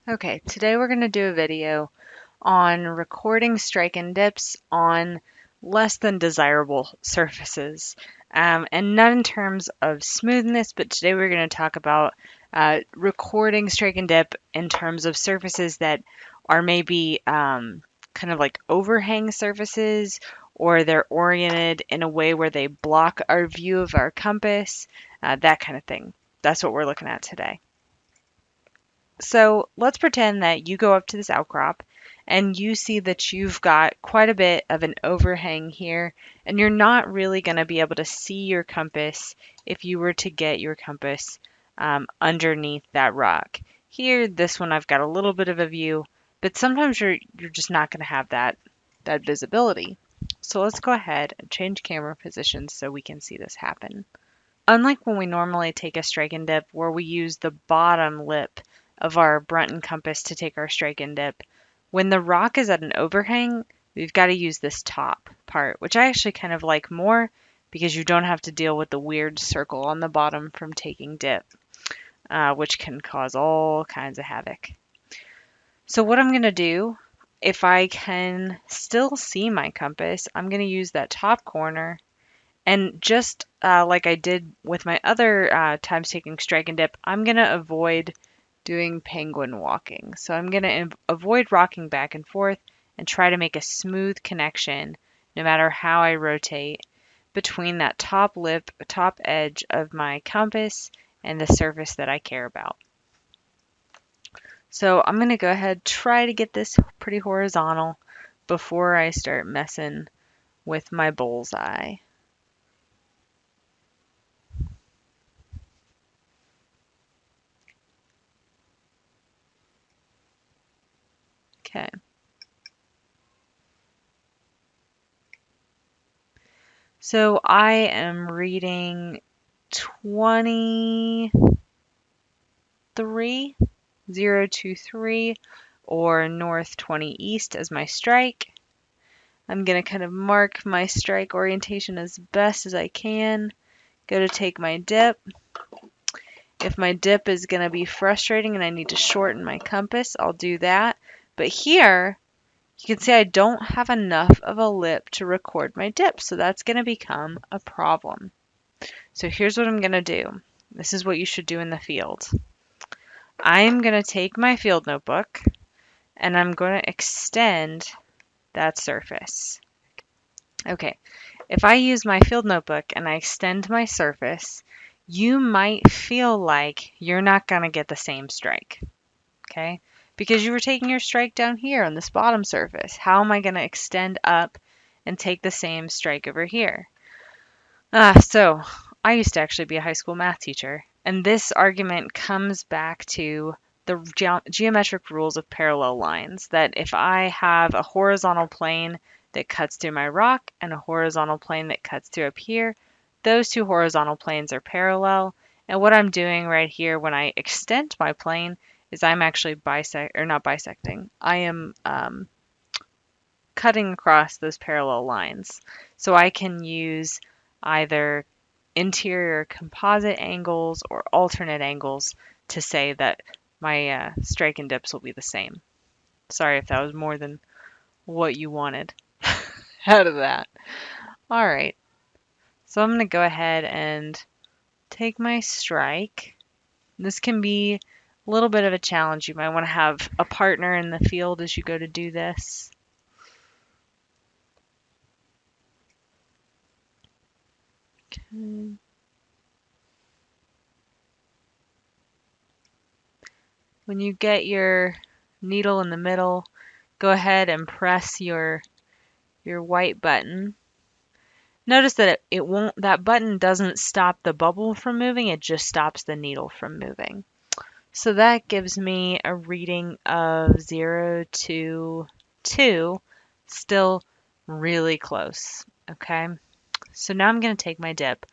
Okay, today we're going to do a video on recording strike and dips on less than desirable surfaces. And not in terms of smoothness, but today we're going to talk about recording strike and dip in terms of surfaces that are maybe kind of like overhang surfaces, or they're oriented in a way where they block our view of our compass, that kind of thing. That's what we're looking at today. So let's pretend that you go up to this outcrop and you see that you've got quite a bit of an overhang here, and you're not really going to be able to see your compass if you were to get your compass underneath that rock. Here, this one, I've got a little bit of a view, but sometimes you're just not going to have that visibility. So let's go ahead and change camera positions so we can see this happen. Unlike when we normally take a strike and dip where we use the bottom lip of our brunton compass to take our strike and dip, when the rock is at an overhang, we've got to use this top part, which I actually kind of like more because you don't have to deal with the weird circle on the bottom from taking dip, which can cause all kinds of havoc. So what I'm going to do, if I can still see my compass, I'm going to use that top corner. And just like I did with my other times taking strike and dip, I'm going to avoid doing penguin walking. So I'm going to avoid rocking back and forth and try to make a smooth connection, no matter how I rotate, between that top lip, top edge of my compass and the surface that I care about. So I'm going to go ahead, try to get this pretty horizontal before I start messing with my bullseye. Okay. So I am reading 23023 or north 20 east as my strike. I'm going to kind of mark my strike orientation as best as I can. Go to take my dip. If my dip is going to be frustrating and I need to shorten my compass, I'll do that. But here, you can see I don't have enough of a lip to record my dip, so that's going to become a problem. So here's what I'm going to do. This is what you should do in the field. I'm going to take my field notebook and I'm going to extend that surface. Okay, if I use my field notebook and I extend my surface, you might feel like you're not going to get the same strike, okay? Because you were taking your strike down here on this bottom surface. How am I going to extend up and take the same strike over here? So I used to actually be a high school math teacher, and this argument comes back to the geometric rules of parallel lines, that if I have a horizontal plane that cuts through my rock and a horizontal plane that cuts through up here, those two horizontal planes are parallel. And what I'm doing right here when I extend my plane is I'm actually not bisecting. I am cutting across those parallel lines. So I can use either interior composite angles or alternate angles to say that my strike and dips will be the same. Sorry if that was more than what you wanted out of that. All right, so I'm going to go ahead and take my strike. This can be a little bit of a challenge. You might want to have a partner in the field as you go to do this. Okay. When you get your needle in the middle, go ahead and press your white button. Notice that it won't, that button doesn't stop the bubble from moving, it just stops the needle from moving. So that gives me a reading of 0 to 2, still really close, okay? So now I'm going to take my dip.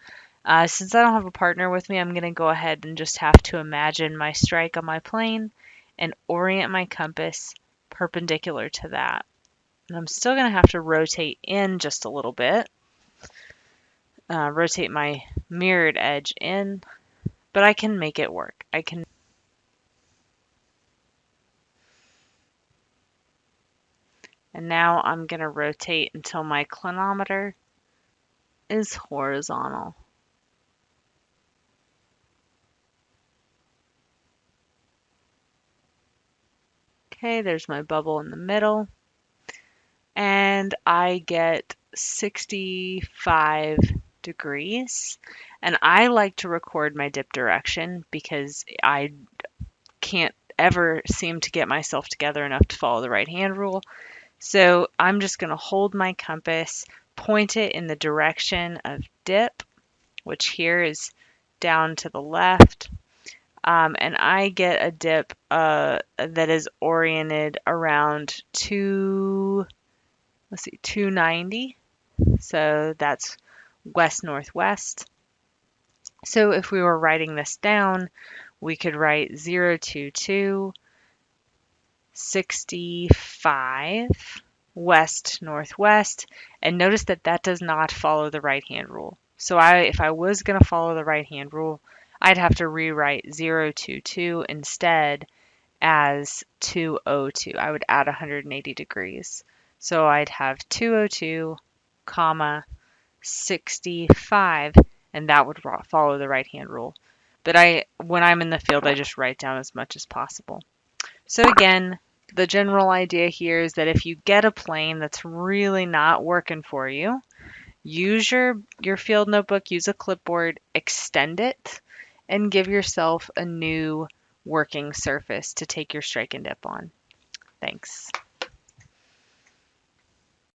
Since I don't have a partner with me, I'm going to go ahead and just have to imagine my strike on my plane and orient my compass perpendicular to that. And I'm still going to have to rotate in just a little bit. Rotate my mirrored edge in, but I can make it work. And now I'm going to rotate until my clinometer is horizontal. Okay, there's my bubble in the middle. And I get 65 degrees. And I like to record my dip direction because I can't ever seem to get myself together enough to follow the right hand rule. So I'm just going to hold my compass, point it in the direction of dip, which here is down to the left. And I get a dip that is oriented around 290. So that's west northwest. So if we were writing this down, we could write 022 65 west northwest, and notice that that does not follow the right hand rule. So if I was going to follow the right hand rule, I'd have to rewrite 022 instead as 202. I would add 180 degrees. So I'd have 202, comma 65, and that would follow the right hand rule. But when I'm in the field, I just write down as much as possible. So again, the general idea here is that if you get a plane that's really not working for you, use your field notebook, use a clipboard, extend it, and give yourself a new working surface to take your strike and dip on. Thanks.